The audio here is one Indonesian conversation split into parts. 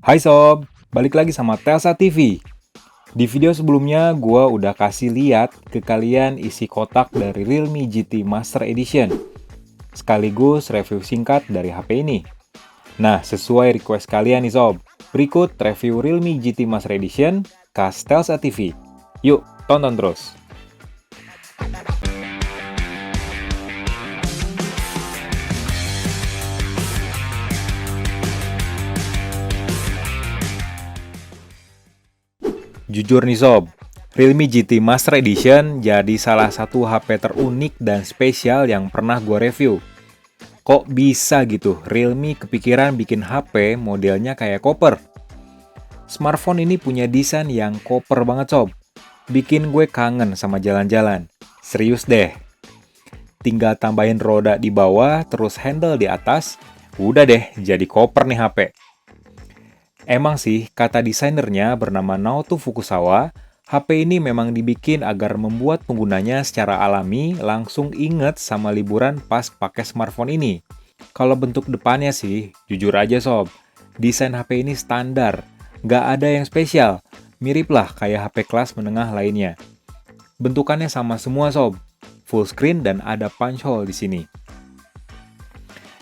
Hai sob, balik lagi sama Telsa TV. Di video sebelumnya, gua udah kasih lihat ke kalian isi kotak dari Realme GT Master Edition, sekaligus review singkat dari HP ini. Nah, sesuai request kalian nih sob, berikut review Realme GT Master Edition khas Telsa TV. Yuk, tonton terus. Jujur nih sob, Realme GT Master Edition jadi salah satu HP terunik dan spesial yang pernah gue review. Kok bisa gitu Realme kepikiran bikin HP modelnya kayak koper? Smartphone ini punya desain yang koper banget sob. Bikin gue kangen sama jalan-jalan. Serius deh. Tinggal tambahin roda di bawah, terus handle di atas, udah deh jadi koper nih HP. Emang sih, kata desainernya bernama Naoto Fukusawa, HP ini memang dibikin agar membuat penggunanya secara alami langsung inget sama liburan pas pakai smartphone ini. Kalau bentuk depannya sih, jujur aja sob, desain HP ini standar, nggak ada yang spesial, mirip lah kayak HP kelas menengah lainnya. Bentukannya sama semua sob, full screen dan ada punch hole di sini.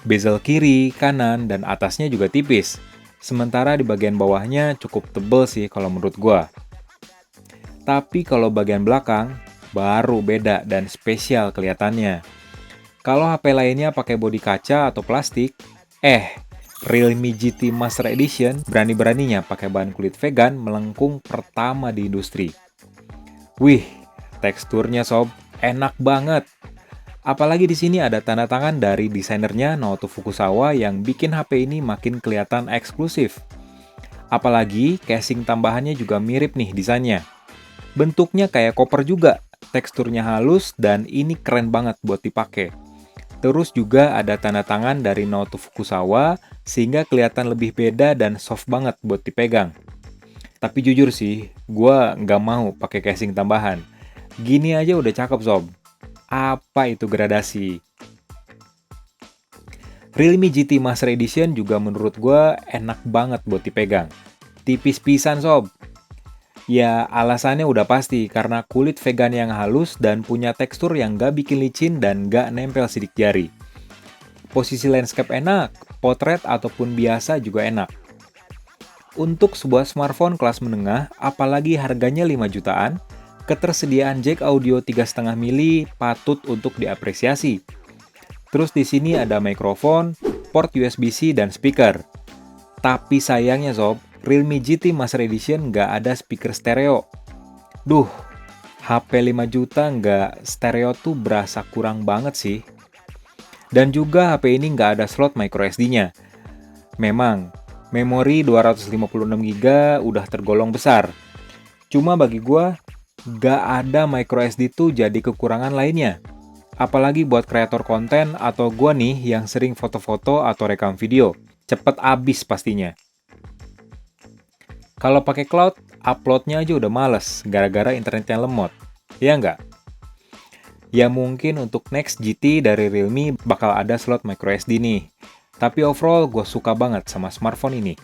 Bezel kiri, kanan, dan atasnya juga tipis. Sementara di bagian bawahnya cukup tebel sih kalau menurut gua. Tapi kalau bagian belakang, baru beda dan spesial kelihatannya. Kalau HP lainnya pakai bodi kaca atau plastik, Realme GT Master Edition berani-beraninya pakai bahan kulit vegan melengkung pertama di industri. Wih, teksturnya sob, enak banget. Apalagi di sini ada tanda tangan dari desainernya Naoto Fukusawa yang bikin HP ini makin kelihatan eksklusif. Apalagi casing tambahannya juga mirip nih desainnya. Bentuknya kayak koper juga, teksturnya halus dan ini keren banget buat dipakai. Terus juga ada tanda tangan dari Naoto Fukusawa sehingga kelihatan lebih beda dan soft banget buat dipegang. Tapi jujur sih, gue nggak mau pakai casing tambahan. Gini aja udah cakep sob. Apa itu gradasi? Realme GT Master Edition juga menurut gue enak banget buat dipegang. Tipis pisan sob. Ya alasannya udah pasti karena kulit vegan yang halus dan punya tekstur yang gak bikin licin dan gak nempel sidik jari. Posisi landscape enak, potret ataupun biasa juga enak. Untuk sebuah smartphone kelas menengah, apalagi harganya 5 jutaan, ketersediaan jack audio 3,5 mili patut untuk diapresiasi. Terus di sini ada mikrofon, port USB-C, dan speaker. Tapi sayangnya sob, Realme GT Master Edition nggak ada speaker stereo. Duh, HP 5 juta nggak stereo tuh berasa kurang banget sih. Dan juga HP ini nggak ada slot microSD-nya. Memang, memori 256GB udah tergolong besar. Cuma bagi gua, nggak ada microSD tuh jadi kekurangan lainnya. Apalagi buat kreator konten atau gua nih yang sering foto-foto atau rekam video. Cepet abis pastinya. Kalau pakai cloud, uploadnya aja udah males gara-gara internetnya lemot. Ya nggak? Ya mungkin untuk next GT dari Realme bakal ada slot microSD nih. Tapi overall gue suka banget sama smartphone ini.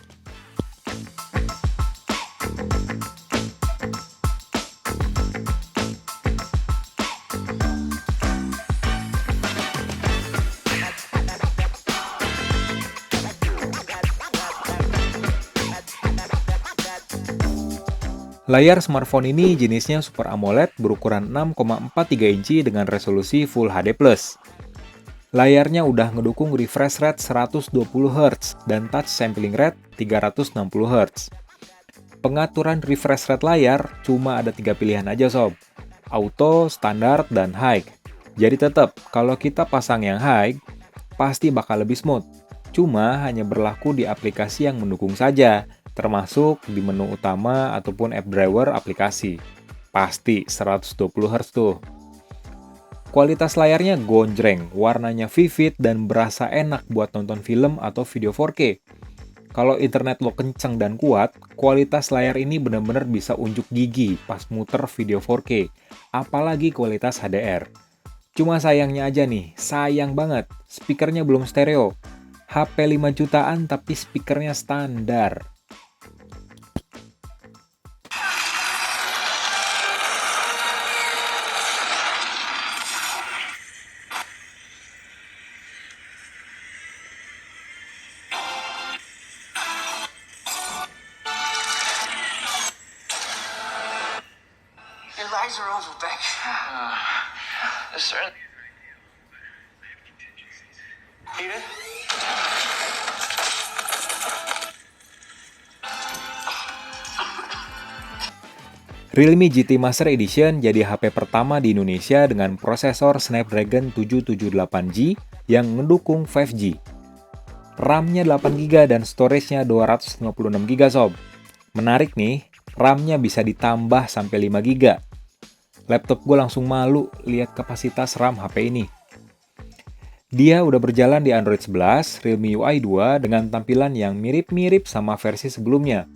Layar smartphone ini jenisnya Super AMOLED berukuran 6,43 inci dengan resolusi Full HD+. Layarnya udah ngedukung refresh rate 120 Hz dan touch sampling rate 360 Hz. Pengaturan refresh rate layar cuma ada 3 pilihan aja sob, auto, standar, dan high. Jadi tetap, kalau kita pasang yang high, pasti bakal lebih smooth. Cuma hanya berlaku di aplikasi yang mendukung saja, termasuk di menu utama ataupun app driver aplikasi. Pasti 120 Hz tuh. Kualitas layarnya gonjreng, warnanya vivid dan berasa enak buat nonton film atau video 4K. Kalau internet lo kenceng dan kuat, kualitas layar ini benar-benar bisa unjuk gigi pas muter video 4K, apalagi kualitas HDR. Cuma sayangnya aja nih, sayang banget, speakernya belum stereo. HP 5 jutaan tapi speakernya standar. bags are overpacked. Sir. Peter? Realme GT Master Edition jadi HP pertama di Indonesia dengan prosesor Snapdragon 778G yang mendukung 5G. RAM-nya 8GB dan storage-nya 256GB sob. Menarik nih, RAM-nya bisa ditambah sampai 5GB. Laptop gue langsung malu lihat kapasitas RAM HP ini. Dia udah berjalan di Android 11, Realme UI 2 dengan tampilan yang mirip-mirip sama versi sebelumnya.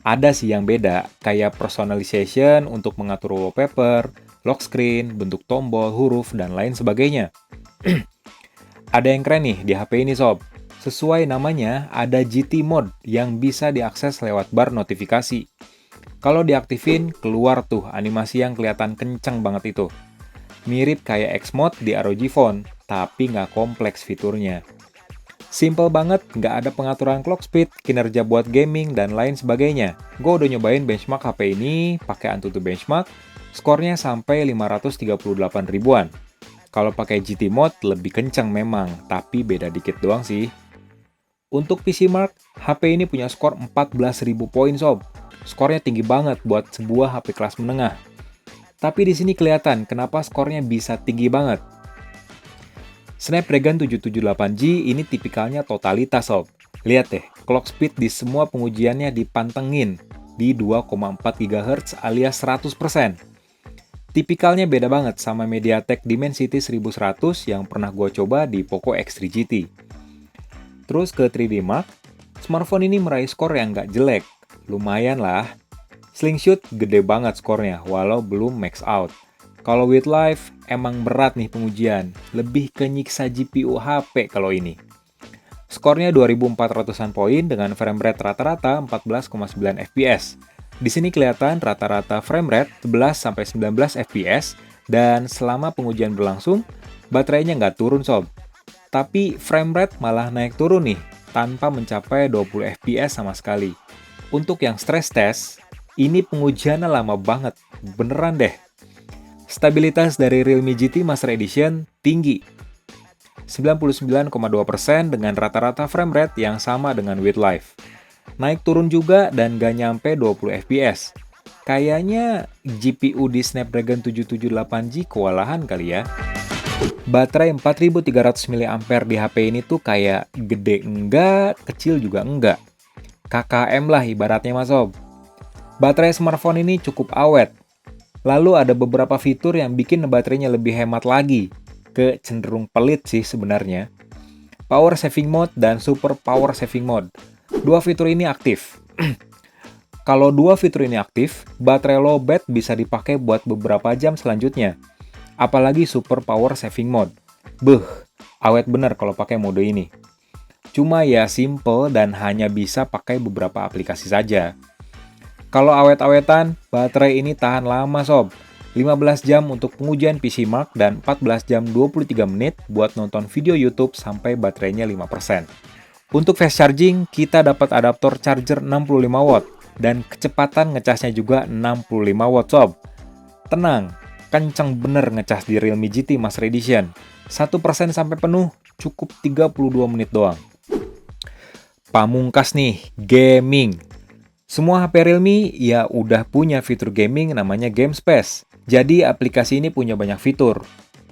Ada sih yang beda, kayak personalization untuk mengatur wallpaper, lock screen, bentuk tombol, huruf, dan lain sebagainya. Ada yang keren nih di HP ini sob. Sesuai namanya, ada GT Mode yang bisa diakses lewat bar notifikasi. Kalau diaktifin, keluar tuh animasi yang kelihatan kenceng banget itu. Mirip kayak X Mode di ROG Phone, tapi nggak kompleks fiturnya. Simple banget, nggak ada pengaturan clock speed, kinerja buat gaming, dan lain sebagainya. Gue udah nyobain benchmark HP ini pakai Antutu Benchmark, skornya sampai 538 ribuan. Kalau pakai GT Mode lebih kencang memang, tapi beda dikit doang sih. Untuk PC Mark, HP ini punya skor 14.000 poin sob. Skornya tinggi banget buat sebuah HP kelas menengah. Tapi di sini kelihatan kenapa skornya bisa tinggi banget. Snapdragon 778G ini tipikalnya totalitas sob. Lihat deh, clock speed di semua pengujiannya dipantengin di 2,4 GHz alias 100%. Tipikalnya beda banget sama MediaTek Dimensity 1100 yang pernah gue coba di Poco X3 GT. Terus ke 3D Mark, smartphone ini meraih skor yang nggak jelek. Lumayan lah. Slingshot gede banget skornya, walau belum max out. Kalau with live, emang berat nih pengujian. Lebih ke nyiksa GPU HP kalau ini. Skornya 2400-an poin dengan frame rate rata-rata 14,9 fps. Di sini kelihatan rata-rata frame rate 11-19 fps, dan selama pengujian berlangsung, baterainya nggak turun sob. Tapi frame rate malah naik turun nih, tanpa mencapai 20 fps sama sekali. Untuk yang stress test, ini pengujiannya lama banget, beneran deh. Stabilitas dari Realme GT Master Edition tinggi, 99,2% dengan rata-rata frame rate yang sama dengan with live. Naik turun juga dan gak nyampe 20 fps. Kayaknya GPU di Snapdragon 778G kewalahan kali ya. Baterai 4300 mAh di HP ini tuh kayak gede enggak, kecil juga enggak. KKM lah ibaratnya mas sob. Baterai smartphone ini cukup awet. Lalu ada beberapa fitur yang bikin baterainya lebih hemat lagi. Ke cenderung pelit sih sebenarnya. Power Saving Mode dan Super Power Saving Mode. Dua fitur ini aktif. Kalau dua fitur ini aktif, baterai lowbat bisa dipakai buat beberapa jam selanjutnya. Apalagi Super Power Saving Mode. Awet bener kalau pakai mode ini. Cuma ya simple dan hanya bisa pakai beberapa aplikasi saja. Kalau awet-awetan, baterai ini tahan lama sob. 15 jam untuk pengujian PC Mark dan 14 jam 23 menit buat nonton video YouTube sampai baterainya 5%. Untuk fast charging, kita dapat adaptor charger 65 watt dan kecepatan ngecasnya juga 65 watt sob. Tenang, kenceng bener ngecas di Realme GT Master Edition. 1% sampai penuh, cukup 32 menit doang. Pamungkas nih, gaming. Semua HP Realme ya udah punya fitur gaming namanya Game Space. Jadi aplikasi ini punya banyak fitur.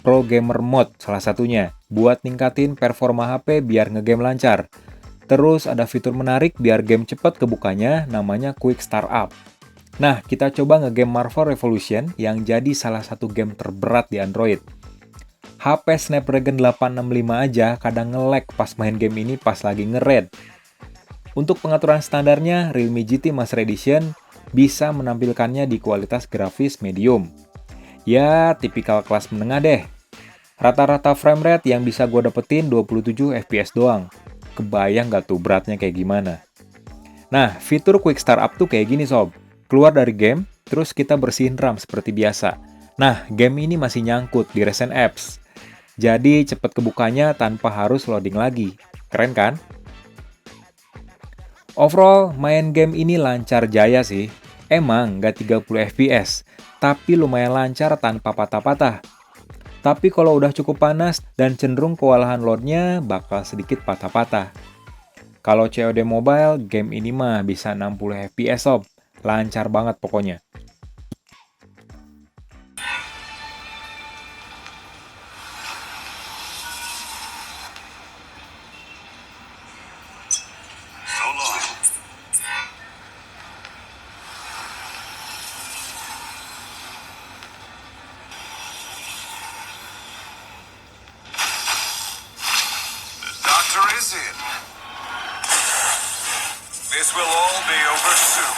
Pro Gamer Mode salah satunya, buat ningkatin performa HP biar ngegame lancar. Terus ada fitur menarik biar game cepet kebukanya, namanya Quick Start Up. Nah, kita coba ngegame Marvel Revolution yang jadi salah satu game terberat di Android. HP Snapdragon 865 aja kadang nge-lag pas main game ini pas lagi nge-red. Untuk pengaturan standarnya, Realme GT Master Edition bisa menampilkannya di kualitas grafis medium. Ya, tipikal kelas menengah deh. Rata-rata frame rate yang bisa gue dapetin 27 fps doang. Kebayang gak tuh beratnya kayak gimana? Nah, fitur Quick Start Up tuh kayak gini sob. Keluar dari game, terus kita bersihin RAM seperti biasa. Nah, game ini masih nyangkut di recent apps. Jadi cepet kebukanya tanpa harus loading lagi. Keren kan? Overall, main game ini lancar jaya sih. Emang nggak 30 fps, tapi lumayan lancar tanpa patah-patah. Tapi kalau udah cukup panas dan cenderung kewalahan loadnya, bakal sedikit patah-patah. Kalau COD Mobile, game ini mah bisa 60 fps sob. Lancar banget pokoknya. So long. The doctor is in. This will all be over soon.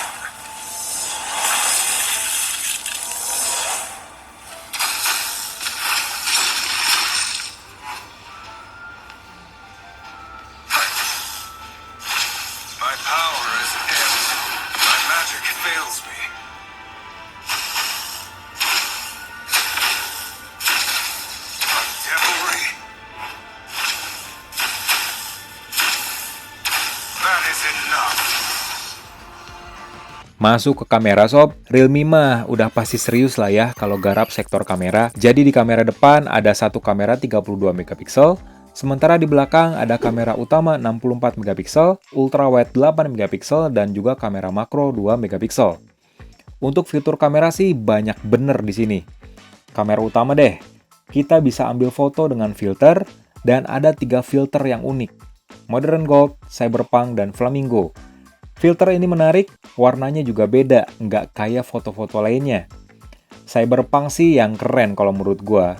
My power is ebbed. My magic fails me. My devilry. That is enough. Masuk ke kamera sob, Realme mah udah pasti serius lah ya kalau garap sektor kamera. Jadi di kamera depan ada satu kamera 32 megapiksel, sementara di belakang ada kamera utama 64 megapiksel, ultrawide 8 megapiksel, dan juga kamera makro 2 megapiksel. Untuk fitur kamera sih banyak bener di sini. Kamera utama deh, kita bisa ambil foto dengan filter, dan ada 3 filter yang unik. Modern Gold, Cyberpunk, dan Flamingo. Filter ini menarik, warnanya juga beda, nggak kayak foto-foto lainnya. Cyberpunk sih yang keren kalau menurut gua.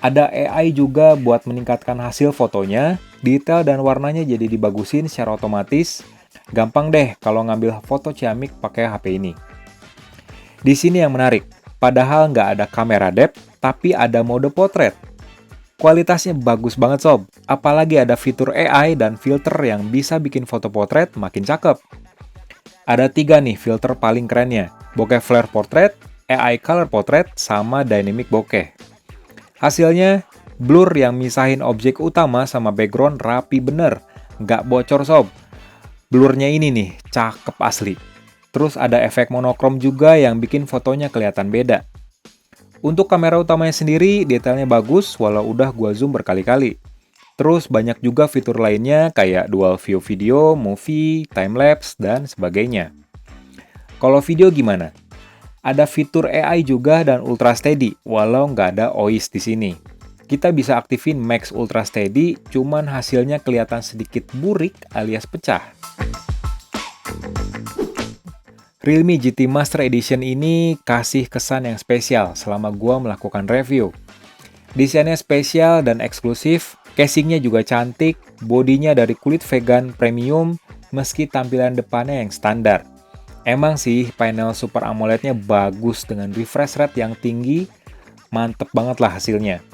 Ada AI juga buat meningkatkan hasil fotonya, detail dan warnanya jadi dibagusin secara otomatis. Gampang deh kalau ngambil foto ciamik pakai HP ini. Di sini yang menarik, padahal nggak ada kamera depth, tapi ada mode potret. Kualitasnya bagus banget sob, apalagi ada fitur AI dan filter yang bisa bikin foto potret makin cakep. Ada 3 nih filter paling kerennya, bokeh flare portrait, AI color portrait, sama dynamic bokeh. Hasilnya, blur yang misahin objek utama sama background rapi bener, nggak bocor sob. Blurnya ini nih, cakep asli. Terus ada efek monokrom juga yang bikin fotonya kelihatan beda. Untuk kamera utamanya sendiri, detailnya bagus walau udah gua zoom berkali-kali. Terus banyak juga fitur lainnya kayak dual view video, movie, timelapse, dan sebagainya. Kalau video gimana? Ada fitur AI juga dan Ultra Steady, walau nggak ada OIS di sini. Kita bisa aktifin Max Ultra Steady, cuman hasilnya kelihatan sedikit burik alias pecah. Realme GT Master Edition ini kasih kesan yang spesial selama gua melakukan review. Desainnya spesial dan eksklusif, casingnya juga cantik, bodinya dari kulit vegan premium, meski tampilan depannya yang standar. Emang sih panel Super AMOLED-nya bagus dengan refresh rate yang tinggi, mantep banget lah hasilnya.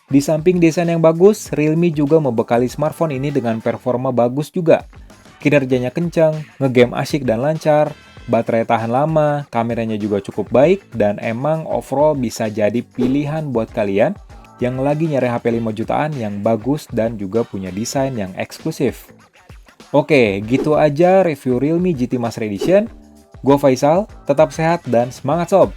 Di samping desain yang bagus, Realme juga membekali smartphone ini dengan performa bagus juga. Kinerjanya kencang, ngegame asyik dan lancar, baterai tahan lama, kameranya juga cukup baik, dan emang overall bisa jadi pilihan buat kalian yang lagi nyari HP 5 jutaan yang bagus dan juga punya desain yang eksklusif. Oke, gitu aja review Realme GT Master Edition. Gue Faisal, tetap sehat dan semangat sob!